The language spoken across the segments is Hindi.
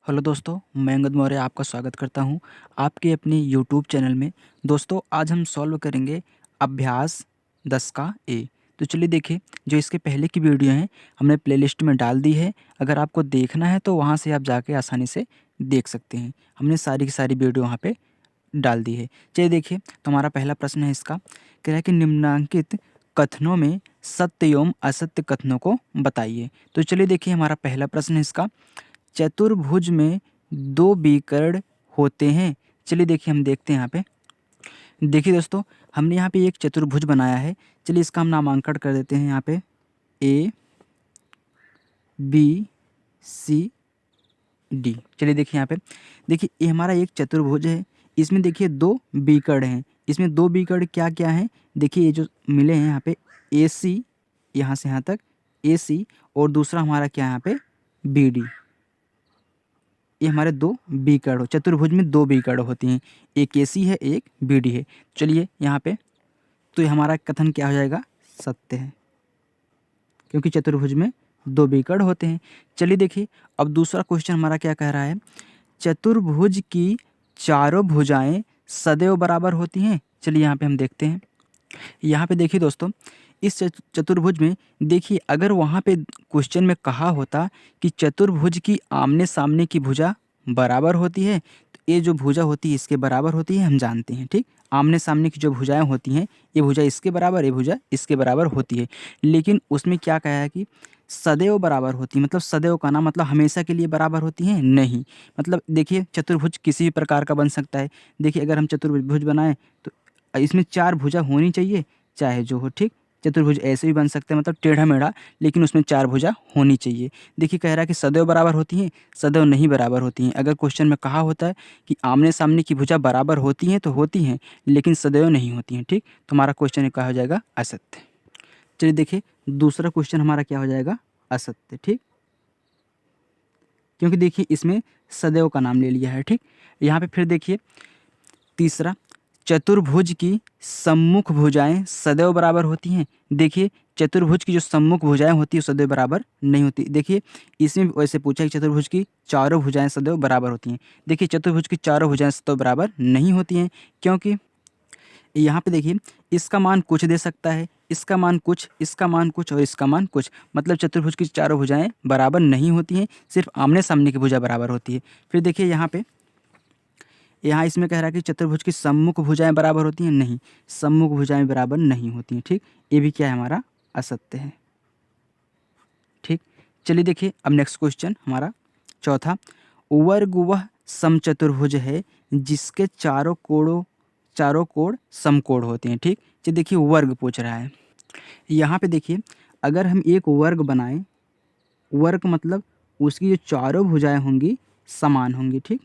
हेलो दोस्तों, मैं अंगद मौर्य आपका स्वागत करता हूं आपके अपने यूट्यूब चैनल में। दोस्तों आज हम सॉल्व करेंगे अभ्यास 10 का ए। तो चलिए देखिए, जो इसके पहले की वीडियो हैं हमने प्लेलिस्ट में डाल दी है। अगर आपको देखना है तो वहां से आप जाके आसानी से देख सकते हैं। हमने सारी की सारी वीडियो वहाँ पे डाल दी है। चलिए देखिए, तो हमारा पहला प्रश्न है इसका, कह रहा है कि निम्नांकित कथनों में सत्य एवं असत्य कथनों को बताइए। तो चलिए देखिए, हमारा पहला प्रश्न है इसका, चतुर्भुज में 2 विकर्ण होते हैं। चलिए देखिए, हम देखते हैं यहाँ पे। देखिए दोस्तों, हमने यहाँ पे एक चतुर्भुज बनाया है। चलिए इसका हम नामांकन कर देते हैं यहाँ पे ए बी सी डी। चलिए देखिए यहाँ पे, देखिए ये हमारा एक चतुर्भुज है। इसमें देखिए 2 विकर्ण हैं। इसमें 2 विकर्ण क्या क्या हैं? देखिए ये जो मिले हैं यहाँ पे ए सी, यहाँ से यहाँ तक ए सी, और दूसरा हमारा क्या है यहाँ पे बी डी। ये हमारे 2 विकर्ण, चतुर्भुज में 2 विकर्ण होती हैं, एक एसी है एक बीडी है। चलिए यहाँ पे, तो ये हमारा कथन क्या हो जाएगा? सत्य है, क्योंकि चतुर्भुज में 2 विकर्ण होते हैं। चलिए देखिए, अब दूसरा क्वेश्चन हमारा क्या कह रहा है, चतुर्भुज की चारों भुजाएं सदैव बराबर होती हैं। चलिए यहाँ पे हम देखते हैं। यहाँ पे देखिए दोस्तों, इस चतुर्भुज में देखिए, अगर वहाँ पे क्वेश्चन में कहा होता कि चतुर्भुज की आमने सामने की भुजा बराबर होती है, तो ये जो भुजा होती है इसके बराबर होती है, हम जानते हैं। ठीक, आमने सामने की जो भुजाएं होती हैं, ये भुजा इसके बराबर, ये भुजा इसके बराबर होती है। लेकिन उसमें क्या कहा है कि सदैव बराबर होती है। मतलब सदैव का ना मतलब हमेशा के लिए बराबर होती हैं? नहीं। मतलब देखिए, चतुर्भुज किसी भी प्रकार का बन सकता है। देखिए अगर हम चतुर्भुज बनाएं तो इसमें 4 भुजा होनी चाहिए, चाहे जो हो। ठीक, चतुर्भुज ऐसे भी बन सकते हैं, मतलब टेढ़ा मेढ़ा, लेकिन उसमें 4 भुजा होनी चाहिए। देखिए कह रहा है कि सदैव बराबर होती हैं, सदैव नहीं बराबर होती हैं। अगर क्वेश्चन में कहा होता है कि आमने सामने की भुजा बराबर होती हैं, तो होती हैं, लेकिन सदैव नहीं होती हैं। ठीक, तो हमारा क्वेश्चन क्या हो जाएगा? असत्य। चलिए देखिए, दूसरा क्वेश्चन हमारा क्या हो जाएगा? असत्य। ठीक, क्योंकि देखिए इसमें सदैव का नाम ले लिया है। ठीक, यहाँ पे फिर देखिए तीसरा, चतुर्भुज की सम्मुख भुजाएं सदैव बराबर होती हैं। देखिए चतुर्भुज की जो सम्मुख भुजाएं होती है सदैव बराबर नहीं होती। देखिए इसमें वैसे पूछा कि चतुर्भुज की चारों भुजाएं सदैव बराबर होती हैं। देखिए चतुर्भुज की चारों भुजाएं सदैव बराबर नहीं होती हैं, क्योंकि यहाँ पे देखिए इसका मान कुछ दे सकता है, इसका मान कुछ, इसका मान कुछ और इसका मान कुछ। मतलब चतुर्भुज की चारों भुजाएं बराबर नहीं होती हैं, सिर्फ आमने सामने की भुजा बराबर होती है। फिर देखिए यहाँ पे, यहाँ इसमें कह रहा है कि चतुर्भुज की सम्मुख भुजाएं बराबर होती हैं। नहीं, सम्मुख भुजाएं बराबर नहीं होती हैं। ठीक, ये भी क्या है? हमारा असत्य है। ठीक, चलिए देखिए, अब नेक्स्ट क्वेश्चन हमारा चौथा, वर्ग वह समचतुर्भुज है जिसके चारों कोण समकोण होते हैं। ठीक, चलिए देखिए, वर्ग पूछ रहा है। यहाँ पे देखिए, अगर हम एक वर्ग बनाएं, वर्ग मतलब उसकी जो चारों भुजाएं होंगी समान होंगी। ठीक,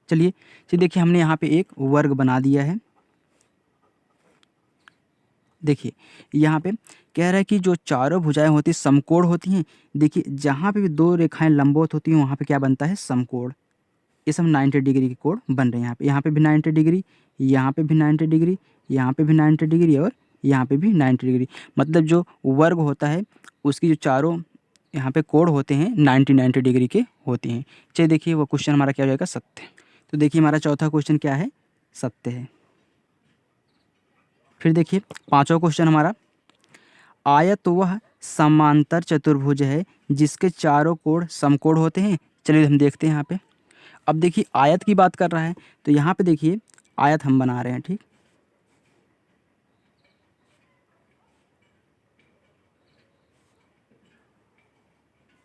चलिए देखिए, हमने यहाँ पे एक वर्ग बना दिया है। देखिए यहाँ पे कह रहा है कि जो चारों भुजाएं होती समकोण होती हैं। देखिए जहाँ पे भी 2 रेखाएं लंबवत होती हैं वहाँ पे क्या बनता है? समकोण। ये सब 90 डिग्री के कोण बन रहे हैं। यहाँ पे भी 90 डिग्री, यहाँ पे भी 90 डिग्री, यहाँ पे भी 90 डिग्री और यहाँ पे भी 90 डिग्री। मतलब जो वर्ग होता है उसकी जो चारों यहाँ पे कोण होते हैं 90 डिग्री के होते हैं। चलिए देखिए, वो क्वेश्चन हमारा क्या हो जाएगा? सत्य। तो देखिए हमारा चौथा क्वेश्चन क्या है? सत्य है। फिर देखिए पांचवा क्वेश्चन हमारा, आयत वह समांतर चतुर्भुज है जिसके चारों कोण समकोण होते हैं। चलिए हम देखते हैं यहाँ पे। अब देखिए आयत की बात कर रहा है, तो यहाँ पे देखिए आयत हम बना रहे हैं। ठीक,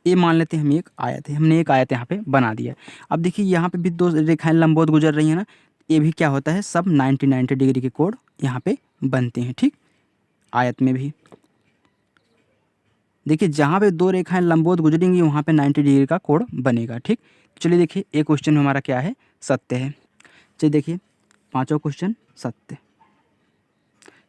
ये मान लेते हैं हम एक आयत है, हमने एक आयत यहाँ पे बना दिया। अब देखिए यहाँ पे भी 2 रेखाएं लंबवत गुजर रही है ना, ये भी क्या होता है? सब 90 डिग्री के कोण यहाँ पे बनते हैं। ठीक, आयत में भी देखिए जहाँ पे 2 रेखाएं लंबवत गुजरेंगी वहाँ पे 90 डिग्री का कोण बनेगा। ठीक, चलिए देखिए एक क्वेश्चन में हमारा क्या है? सत्य है। चलिए देखिए पांचवा क्वेश्चन सत्य।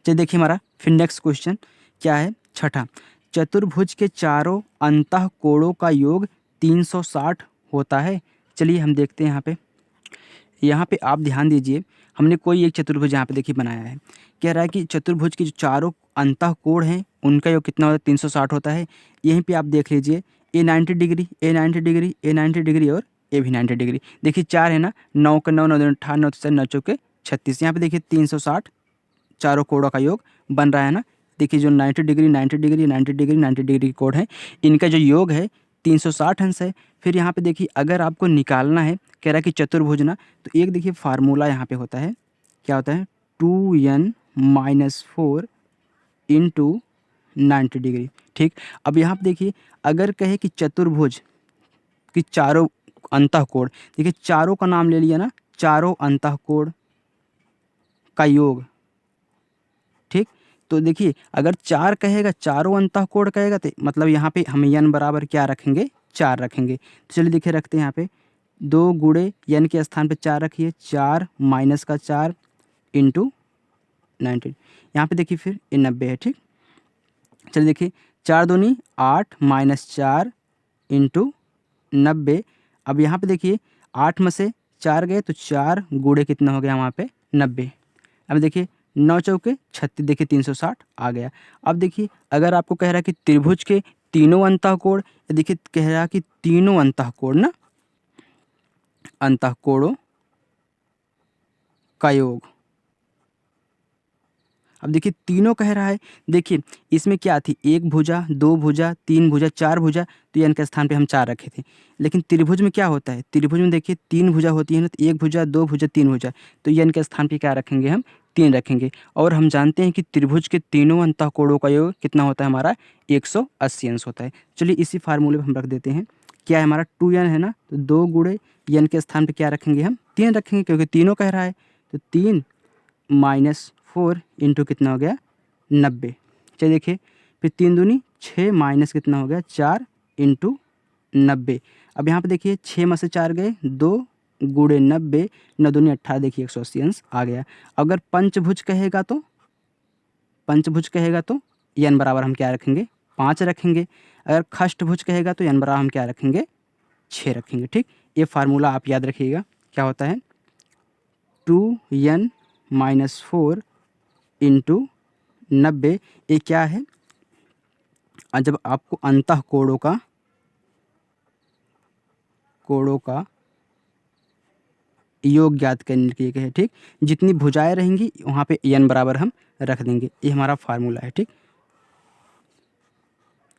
चलिए देखिए हमारा फिर नेक्स्ट क्वेश्चन क्या है? छठा, चतुर्भुज के चारों अंतः कोणों का योग 360 होता है। चलिए हम देखते हैं यहाँ पे आप ध्यान दीजिए, हमने कोई एक चतुर्भुज यहाँ पे देखिए बनाया है। कह रहा है कि चतुर्भुज के जो चारों अंतः कोण हैं उनका योग कितना होता है 360 होता है। यहीं पे आप देख लीजिए ए 90 डिग्री, ए 90 डिग्री, ए 90 डिग्री और ए भी 90 डिग्री। देखिए 4 है ना, 9 का 9, 9 दूनी 18, 9 से 9 चौके 36। यहाँ पे देखिए 360 चारों कोणों का योग बन रहा है ना। देखिए जो 90 डिग्री, 90 डिग्री, 90 डिग्री, 90 डिग्री कोण है, इनका जो योग है 360 अंश है। फिर यहाँ पे देखिए अगर आपको निकालना है, कह रहा है कि चतुर्भुज ना, तो एक देखिए फार्मूला यहाँ पे होता है, क्या होता है 2n - 4 इंटू 90 डिग्री। ठीक, अब यहाँ पे देखिए अगर कहे कि चतुर्भुज कि चारों अंतःकोण, देखिए चारों का नाम ले लिया ना, चारों अंतःकोण का योग। ठीक, तो देखिए अगर 4 कहेगा, चारों अंतःकोण कहेगा, तो मतलब यहाँ पे हम n बराबर क्या रखेंगे, 4 रखेंगे। तो चलिए देखिए रखते हैं यहाँ पे 2 गुणे n के स्थान पे 4 रखिए, 4 माइनस का 4 इंटू 90। यहाँ पे देखिए फिर ये 90 है। ठीक, चलिए देखिए 4 दूनी 8 माइनस 4 इंटू 90। अब यहाँ पे देखिए 8 में से 4 गए तो 4 गुणे कितना हो गया वहाँ पे 90। अब देखिए 9 चौके 36, देखिए 360 आ गया। अब देखिए अगर आपको कह रहा है कि त्रिभुज के तीनों अंतःकोण, देखिए कह रहा है कि तीनों अंतःकोण ना, अंतःकोणों का योग। अब देखिए तीनों कह रहा है, देखिए इसमें क्या थी, एक भुजा, दो भुजा, तीन भुजा, चार भुजा, तो n के स्थान पे हम 4 रखे थे। लेकिन त्रिभुज में क्या होता है, त्रिभुज में देखिए 3 भुजा होती है ना, तो एक भुजा, दो भुजा, तीन भुजा, तो n के स्थान पे क्या रखेंगे, हम 3 रखेंगे। और हम जानते हैं कि त्रिभुज के तीनों अंतःकोणों का योग कितना होता है हमारा, 180 अंश होता है। चलिए इसी फार्मूले में हम रख देते हैं, क्या है हमारा 2n है ना, तो 2 गुणे n के स्थान पर क्या रखेंगे, हम 3 रखेंगे, क्योंकि तीनों कह रहा है। तो 3 माइनस 4 इंटू कितना हो गया 90। चलिए देखिए फिर 3 दूनी 6 माइनस कितना हो गया 4 इंटू 90। अब यहाँ पे देखिए 6 में से 4 गए, 2 गुणे 90, 9 दूनी 18, देखिए 180 अंश आ गया। अगर पंचभुज कहेगा तो, पंचभुज कहेगा तो n बराबर हम क्या रखेंगे, 5 रखेंगे। अगर खष्टभुज कहेगा तो n बराबर हम क्या रखेंगे, 6 रखेंगे। ठीक, ये फार्मूला आप याद रखिएगा, क्या होता है 2n - 4 इंटू 90। ये क्या है, जब आपको अंतःकोणों का योग ज्ञात करने के लिए है। ठीक, जितनी भुजाएं रहेंगी वहाँ पे n बराबर हम रख देंगे, ये हमारा फार्मूला है। ठीक,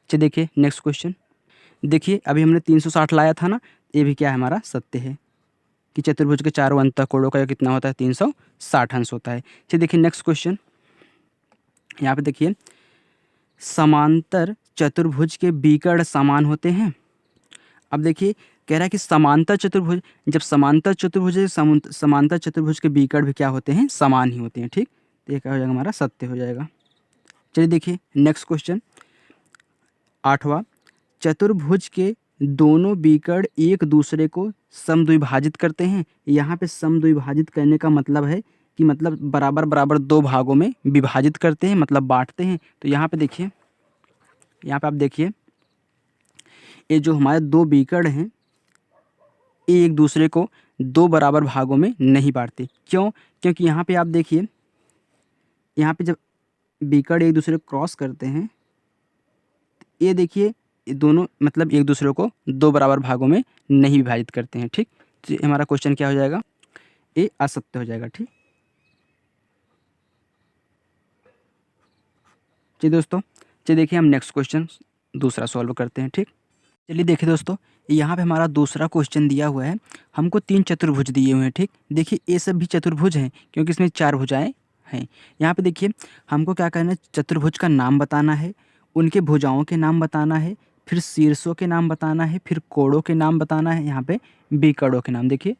चलिए देखिए नेक्स्ट क्वेश्चन। देखिए अभी हमने 360 लाया था ना, ये भी क्या है हमारा सत्य है कि चतुर्भुज के चारों अंतःकोणों का योग कितना होता है, 360 अंश होता है। चलिए देखिए नेक्स्ट क्वेश्चन। यहाँ पे देखिए समांतर चतुर्भुज के विकर्ण समान होते हैं। अब देखिए कह रहा है कि समांतर चतुर्भुज, जब समांतर चतुर्भुज है, समांतर चतुर्भुज के विकर्ण भी क्या होते हैं, समान ही होते हैं। ठीक, तो ये क्या हो जाएगा हमारा सत्य हो जाएगा। चलिए देखिए नेक्स्ट क्वेश्चन 8वां, चतुर्भुज के दोनों विकर्ण एक दूसरे को समद्विभाजित करते हैं। यहाँ पे समद्विभाजित करने का मतलब है कि मतलब बराबर बराबर 2 भागों में विभाजित करते हैं, मतलब बांटते हैं। तो यहाँ पे देखिए, यहाँ पे आप देखिए ये जो हमारे 2 विकर्ण हैं, ये एक दूसरे को 2 बराबर भागों में नहीं बांटते। क्यों, क्योंकि यहाँ पे आप देखिए, यहाँ पे जब विकर्ण एक दूसरे को क्रॉस करते हैं, ये देखिए ये दोनों मतलब एक दूसरे को 2 बराबर भागों में नहीं विभाजित करते हैं। ठीक, तो हमारा क्वेश्चन क्या हो जाएगा, ये असत्य हो जाएगा। ठीक, चलिए दोस्तों, चलिए देखिए हम नेक्स्ट क्वेश्चन दूसरा सॉल्व करते हैं। ठीक, चलिए देखिए दोस्तों, यहाँ पे हमारा दूसरा क्वेश्चन दिया हुआ है, हमको 3 चतुर्भुज दिए हुए हैं। ठीक, देखिए ये सब भी चतुर्भुज हैं क्योंकि इसमें 4 भुजाएं हैं। यहाँ पे देखिए हमको क्या करना है, चतुर्भुज का नाम बताना है, उनके भुजाओं के नाम बताना है, फिर शीर्षों के नाम बताना है, फिर कोणों के नाम बताना है, यहाँ पे विकर्णों के नाम, देखिए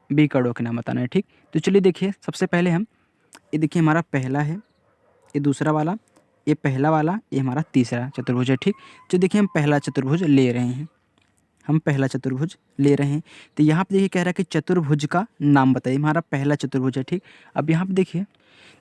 विकर्णों के नाम बताना है। ठीक, तो चलिए देखिए सबसे पहले हम, ये देखिए हमारा पहला है, ये दूसरा वाला, ये पहला वाला, ये हमारा तीसरा चतुर्भुज है। ठीक, तो देखिए हम पहला चतुर्भुज ले रहे हैं, हम पहला चतुर्भुज ले रहे हैं। तो यहाँ पे देखिए कह रहा है कि चतुर्भुज का नाम बताइए, हमारा पहला चतुर्भुज है। ठीक, अब यहाँ पे देखिए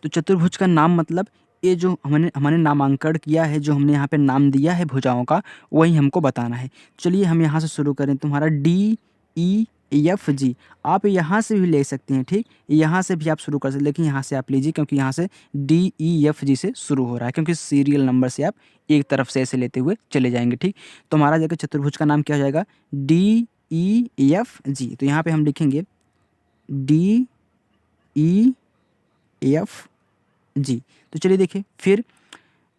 तो चतुर्भुज का नाम मतलब ये जो हमने नामांकन किया है, जो हमने यहाँ पे नाम दिया है भुजाओं का, वही हमको बताना है। चलिए हम यहाँ से शुरू करें, तुम्हारा DEF एफ जी। आप यहाँ से भी ले सकते हैं, ठीक, यहाँ से भी आप शुरू कर सकते हैं, लेकिन यहाँ से आप लीजिए क्योंकि यहाँ से डी ई एफ जी से शुरू हो रहा है, क्योंकि सीरियल नंबर से आप एक तरफ से ऐसे लेते हुए चले जाएंगे, ठीक। तो हमारा जगह चतुर्भुज का नाम क्या हो जाएगा, डी ई एफ जी। तो यहाँ पे हम लिखेंगे डी ई एफ जी। तो चलिए देखिए फिर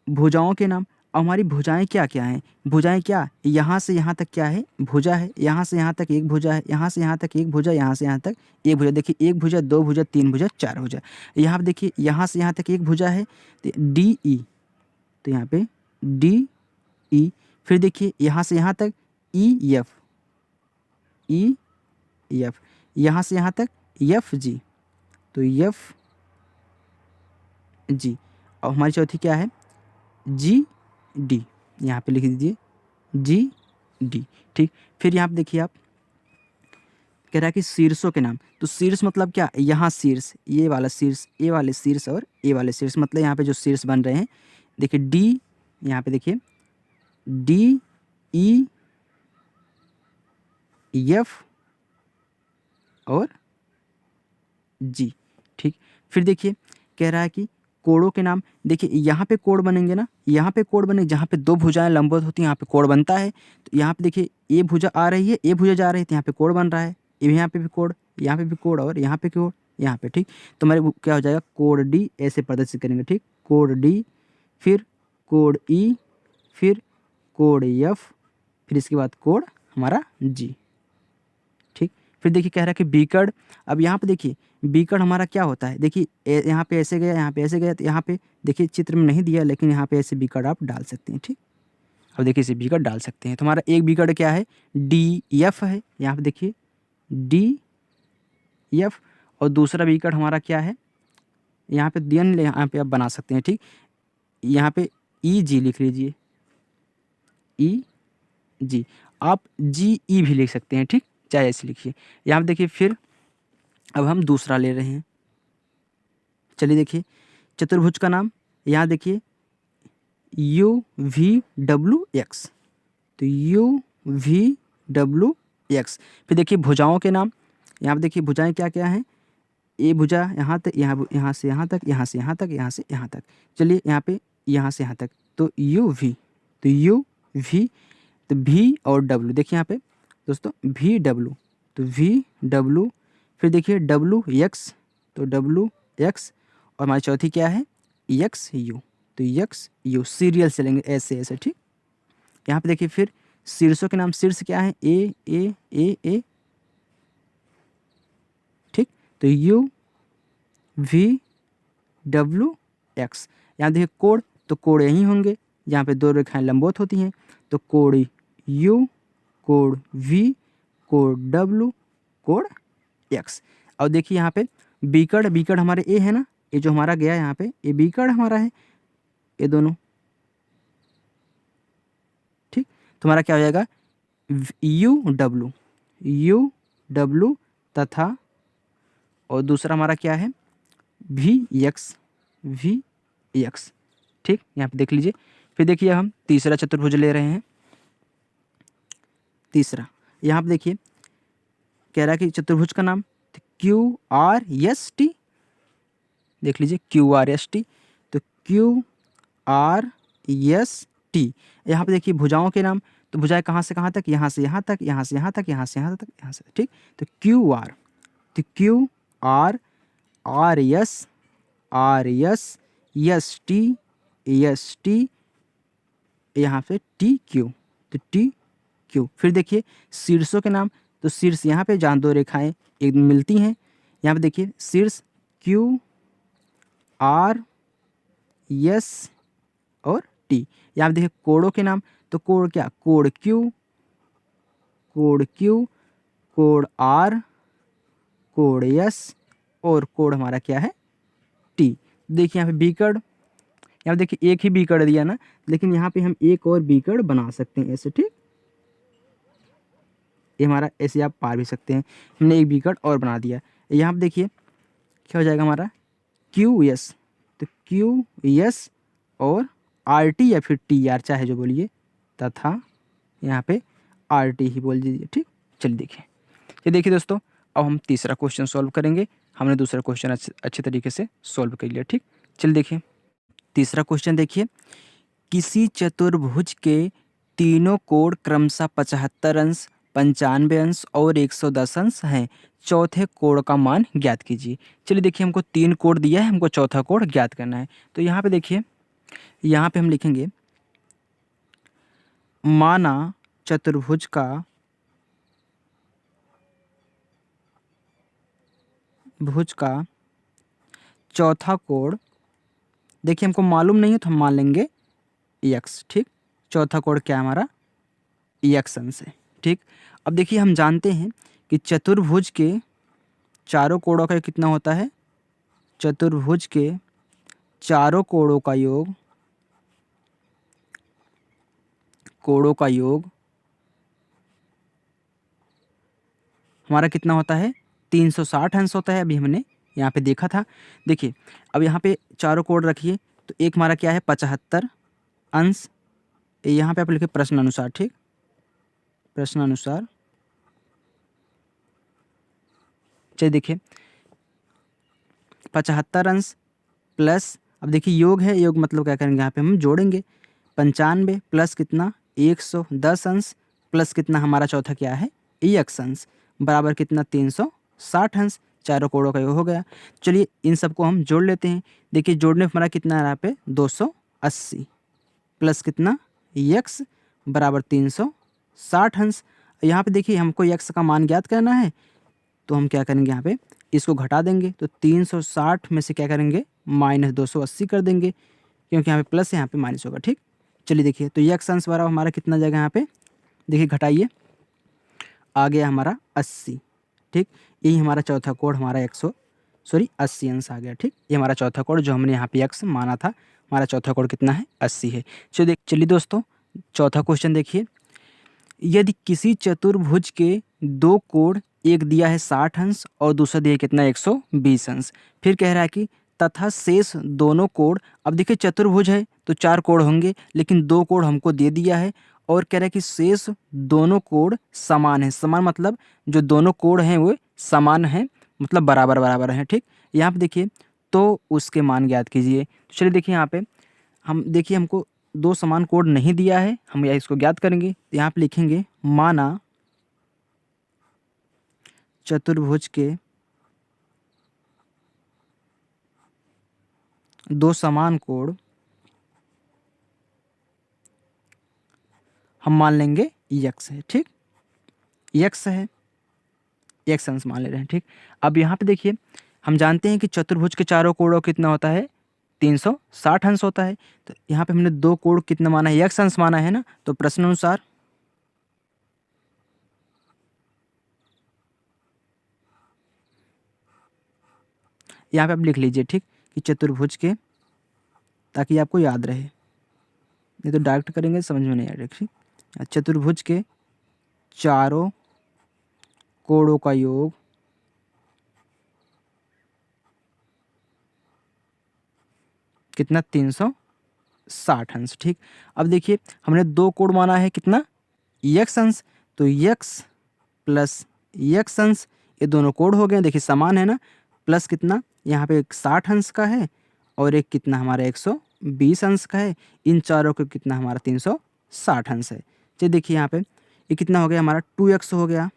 भुजाओं के नाम। अब हमारी भुजाएं क्या क्या हैं, भुजाएं क्या, यहाँ से यहाँ तक क्या है, भुजा है, यहाँ से यहाँ तक एक भुजा है, यहाँ से यहाँ तक एक भुजा, यहाँ से यहाँ तक एक भुजा। देखिए एक भुजा, दो भुजा, तीन भुजा, चार भुजा। यहाँ पे देखिए यहाँ से यहाँ तक एक भुजा है, तो डी ई, तो यहाँ पे डी ई। फिर देखिए यहाँ से यहाँ तक ई एफ, ई एफ। यहाँ से यहाँ तक एफ जी, तो एफ जी। और हमारी चौथी क्या है, जी डी, यहाँ पे लिख दीजिए जी डी, ठीक। फिर यहाँ पे देखिए आप कह रहा है कि शीर्षों के नाम। तो शीर्ष मतलब क्या, यहाँ शीर्ष, ये वाला शीर्ष, ए वाले शीर्ष और ए वाले शीर्ष, मतलब यहाँ पे जो शीर्ष बन रहे हैं। देखिए डी, यहाँ पे देखिए डी ई एफ और जी, ठीक। फिर देखिए कह रहा है कि कोड़ों के नाम। देखिए यहाँ पे कोड़ बनेंगे ना, यहाँ पे कोड़ बने, जहाँ पे दो भुजाएं लंबवत होती हैं यहाँ पे कोड़ बनता है। तो यहाँ पे देखिए ए भुजा आ रही है, ए भुजा जा रही है, तो यहाँ पे कोड़ बन रहा है। यहाँ पे भी कोड़, यहाँ पे भी कोड़, और यहाँ पे कोड़, यहाँ पे, ठीक। तो हमारे क्या हो जाएगा, कोड डी ऐसे प्रदर्शित करेंगे, ठीक। कोड डी, फिर कोड ई, फिर कोड एफ, फिर इसके बाद कोड हमारा जी, ठीक। फिर देखिए कह रहा है कि बीकड़। अब यहाँ पे देखिए बीकड़ हमारा क्या होता है, देखिए यहाँ पे ऐसे गया, यहाँ पे ऐसे गया, तो यहाँ पे देखिए चित्र में नहीं दिया, लेकिन यहाँ पे ऐसे बीकड़ आप डाल सकते हैं, ठीक। अब देखिए इसे बीकड़ डाल सकते हैं। तो हमारा एक बीकड़ क्या है, डी एफ है, यहाँ पे देखिए डी एफ। और दूसरा बीकड़ हमारा क्या है, यहाँ पे दिया, यहाँ पे आप बना सकते हैं, ठीक। यहाँ पे ई जी लिख लीजिए, ई जी। आप जी ई भी लिख सकते हैं, ठीक, चाहे ऐसे लिखिए। यहाँ पे देखिए फिर अब हम दूसरा ले रहे हैं। चलिए देखिए चतुर्भुज का नाम। यहाँ देखिए यू वी डब्ल्यू एक्स, तो यू वी डब्ल्यू एक्स। फिर देखिए भुजाओं के नाम। यहाँ पे देखिए भुजाएं क्या क्या हैं, ए भुजा यहाँ तक, यहाँ से यहाँ तक, यहाँ से यहाँ तक, यहाँ से यहाँ तक। चलिए यहाँ पे यहाँ से यहाँ तक, तो यू वी, तो यू वी, तो वी और डब्ल्यू। देखिए यहाँ पे दोस्तों वी डब्ल्यू, तो वी डब्ल्यू। फिर देखिए डब्ल्यू एक्स, तो डब्ल्यू एक्स। और हमारी चौथी क्या है, एक्स यू, तो एक्स यू। सीरियल चलेंगे ऐसे ऐसे, ठीक। यहाँ पे देखिए फिर शीर्षों के नाम। शीर्ष क्या है, ए ए ए ए, ठीक। तो यू वी डब्ल्यू एक्स। यहाँ देखिए कोड, तो कोड यहीं होंगे जहाँ पे दो रेखाएं लंबवत होती हैं, तो code U, code V, code W, code X. और देखिए यहाँ पे बीकड़, बीकड़ हमारे ए है ना, ये जो हमारा गया यहाँ पे, ये बीकड़ हमारा है, ये दोनों, ठीक। तो हमारा क्या हो जाएगा, यू डब्ल्यू, यू डब्ल्यू, तथा और दूसरा हमारा क्या है, वी एक्स, वी एक्स, ठीक। यहाँ पे देख लीजिए। फिर देखिए हम तीसरा चतुर्भुज ले रहे हैं। तीसरा यहाँ पे देखिए कह रहा है कि चतुर्भुज का नाम क्यू आर एस टी। देख लीजिए क्यू आर एस टी, तो क्यू आर एस टी। यहाँ पे देखिए भुजाओं के नाम। तो भुजाएं कहाँ से कहाँ तक, यहाँ से यहाँ तक, यहाँ से यहाँ तक, यहाँ से यहाँ तक, यहाँ से, ठीक। तो क्यू आर, तो Q R, R S, R S, S T, S T, यहाँ पे टी क्यू, तो टी क्यू। फिर देखिए शीर्षों के नाम। तो शीर्ष यहाँ पे जहाँ दो रेखाएं एक मिलती हैं, यहाँ पे देखिए शीर्ष क्यू आर एस और टी। यहाँ पे देखिए कोड़ों के नाम। तो कोड क्या, code Q, code Q, code R, code S, और कोड हमारा क्या है, टी। देखिए यहाँ पे बीकड़, यहाँ देखिए एक ही बीकड़ दिया ना, लेकिन यहाँ पे हम एक और बीकड़ बना सकते हैं ऐसे, ठीक। ये हमारा ऐसे आप पार भी सकते हैं, हमने एक बीकड़ और बना दिया। यहाँ पे देखिए क्या हो जाएगा हमारा, क्यू एस, तो क्यू एस और आर टी या फिर टी आर, चाहे जो बोलिए, तथा यहाँ पे आर टी ही बोल दीजिए, ठीक। चलिए देखिए ये देखिए दोस्तों, अब हम तीसरा क्वेश्चन सॉल्व करेंगे। हमने दूसरा क्वेश्चन अच्छे तरीके से सॉल्व कर लिया। ठीक, चलिए देखिए तीसरा क्वेश्चन देखिए, किसी चतुर्भुज के तीनों कोण क्रमशः 75 अंश, 95 अंश और 110 अंश हैं। चौथे कोण का मान ज्ञात कीजिए। चलिए देखिए, हमको 3 कोण दिया है, हमको चौथा कोण ज्ञात करना है। तो यहाँ पे देखिए, यहाँ पे हम लिखेंगे माना चतुर्भुज का चौथा कोण, देखिए हमको मालूम नहीं है तो हम मान लेंगे x। ठीक, चौथा कोण क्या है हमारा, x अंश है। ठीक, अब देखिए हम जानते हैं कि चतुर्भुज के चारों कोणों का कितना होता है, चतुर्भुज के चारों कोणों का योग हमारा कितना होता है, 360 अंश होता है। अभी हमने यहाँ पे देखा था। देखिए अब यहाँ पे चारों कोण रखिए, तो एक हमारा क्या है 75 अंश, यहाँ पे आप लिखे प्रश्न अनुसार। ठीक, प्रश्न अनुसार। चलिए देखिए 75 अंश प्लस, अब देखिए योग है, योग मतलब क्या करेंगे यहाँ पे हम जोड़ेंगे, 95 प्लस कितना 110 अंश प्लस कितना हमारा चौथा क्या है x अंश बराबर कितना 360 अंश। चारों कोणों का योग हो गया। चलिए इन सबको हम जोड़ लेते हैं। देखिए जोड़ने पर हमारा कितना आ रहा है पे 280 प्लस कितना x बराबर 360 अंश। यहाँ पे देखिए हमको x का मान ज्ञात करना है, तो हम क्या करेंगे यहाँ पे इसको घटा देंगे, तो 360 में से क्या करेंगे माइनस 280 कर देंगे, क्योंकि यहाँ पे प्लस है यहाँ पे माइनस होगा। ठीक, चलिए देखिए तो x अंश बराबर हमारा कितना जाएगा यहाँ पे, देखिए घटाइए, आ गया हमारा 80। ठीक, यही हमारा चौथा कोण हमारा 80 अंश आ गया। ठीक, ये हमारा चौथा कोण जो हमने यहाँ पे x माना था, हमारा चौथा कोण कितना है 80 है। चलिए दोस्तों चौथा क्वेश्चन देखिए, यदि किसी चतुर्भुज के दो कोण, एक दिया है 60 अंश और दूसरा दिया है कितना 120 अंश, फिर कह रहा है कि तथा शेष दोनों कोण, अब देखिए चतुर्भुज है तो 4 कोण होंगे, लेकिन 2 कोण हमको दे दिया है और कह रहा है कि शेष दोनों कोण समान है। समान मतलब जो दोनों कोण हैं वो समान हैं, मतलब बराबर बराबर हैं। ठीक, यहाँ पे देखिए तो उसके मान ज्ञात कीजिए। चलिए देखिए यहाँ पे हम देखिए हमको 2 समान कोण नहीं दिया है, हम यह इसको ज्ञात करेंगे। तो यहाँ पे लिखेंगे माना चतुर्भुज के 2 समान कोण हम मान लेंगे x है। ठीक, x है, x अंश मान ले रहे हैं। ठीक, अब यहाँ पे देखिए हम जानते हैं कि चतुर्भुज के चारों कोणों कितना होता है 360 अंश होता है। तो यहाँ पे हमने 2 कोण कितना माना है, x अंश माना है ना, तो प्रश्न अनुसार यहाँ पे आप लिख लीजिए। ठीक, कि चतुर्भुज के, ताकि आपको याद रहे, नहीं तो डायरेक्ट करेंगे समझ में नहीं आएगा। ठीक, चतुर्भुज के चारों कोणों का योग कितना 360 अंश। ठीक, अब देखिए हमने 2 कोण माना है कितना x अंश, तो x प्लस x अंश ये दोनों कोण हो गए, देखिए समान है ना, प्लस कितना यहाँ पे 60 अंश का है और एक कितना हमारा 120 अंश का है, इन चारों को कितना हमारा 360 अंश है। चलिए देखिए यहाँ पे ये कितना हो गया हमारा 2x हो गया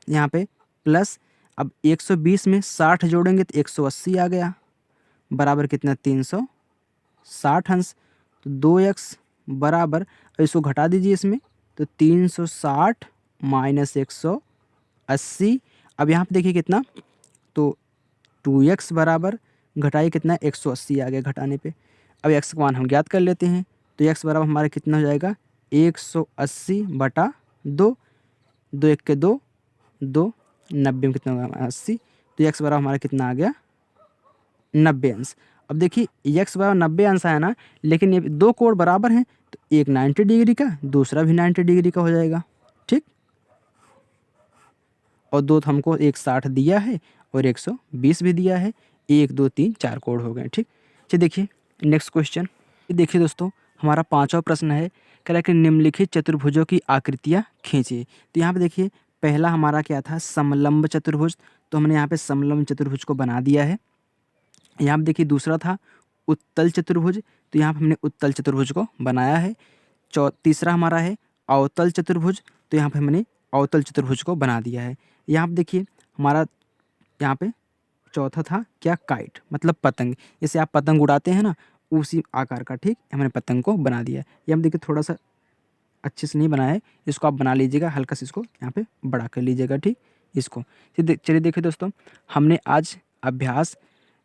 यहाँ पे, प्लस अब 120 में 60 जोड़ेंगे तो 180 आ गया, बराबर कितना 360 अंश। तो 2x बराबर, अब इसको घटा दीजिए इसमें, तो 360 माइनस 180। अब यहाँ पे देखिए कितना, तो 2x बराबर घटाइए कितना 180 आ गया घटाने पे। अब x का मान हम ज्ञात कर लेते हैं, तो x बराबर हमारा कितना हो जाएगा 180 बटा 2, 2 1 के 2, 2 90 में कितना होगा 80, तो x बराबर हमारा कितना आ गया 90 अंश। अब देखिए x बराबर 90 अंश आया ना, लेकिन ये 2 कोण बराबर हैं, तो एक 90 डिग्री का दूसरा भी 90 डिग्री का हो जाएगा। ठीक, और 2 तो हमको एक 60 दिया है और 120 भी दिया है, 1 2 3 4 कोण हो गए। ठीक, चलिए देखिए नेक्स्ट क्वेश्चन। देखिए दोस्तों हमारा 5वां प्रश्न है, कह रहा है कि निम्नलिखित चतुर्भुजों की आकृतियाँ खींचिए। तो यहाँ पे देखिए पहला हमारा क्या था, समलंब चतुर्भुज, तो हमने यहाँ पे समलंब चतुर्भुज को बना दिया है। यहाँ पे देखिए दूसरा था उत्तल चतुर्भुज, तो यहाँ पे हमने उत्तल चतुर्भुज को बनाया है। तीसरा हमारा है अवतल चतुर्भुज, तो यहाँ पे हमने अवतल चतुर्भुज को बना दिया है। यहाँ पे देखिए हमारा यहाँ पे चौथा था क्या, काइट, मतलब पतंग। जैसे आप पतंग उड़ाते हैं ना, उसी आकार का, ठीक, हमने पतंग को बना दिया है। ये हम देखिए थोड़ा सा अच्छे से नहीं बनाया है, इसको आप बना लीजिएगा, हल्का से इसको यहाँ पे बड़ा कर लीजिएगा, ठीक इसको। चलिए देखिए दोस्तों, हमने आज अभ्यास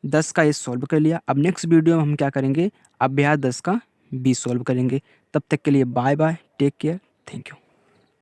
10 का ये सॉल्व कर लिया। अब नेक्स्ट वीडियो में हम क्या करेंगे, अभ्यास 10 का 20 सॉल्व करेंगे। तब तक के लिए bye bye, take care, thank you.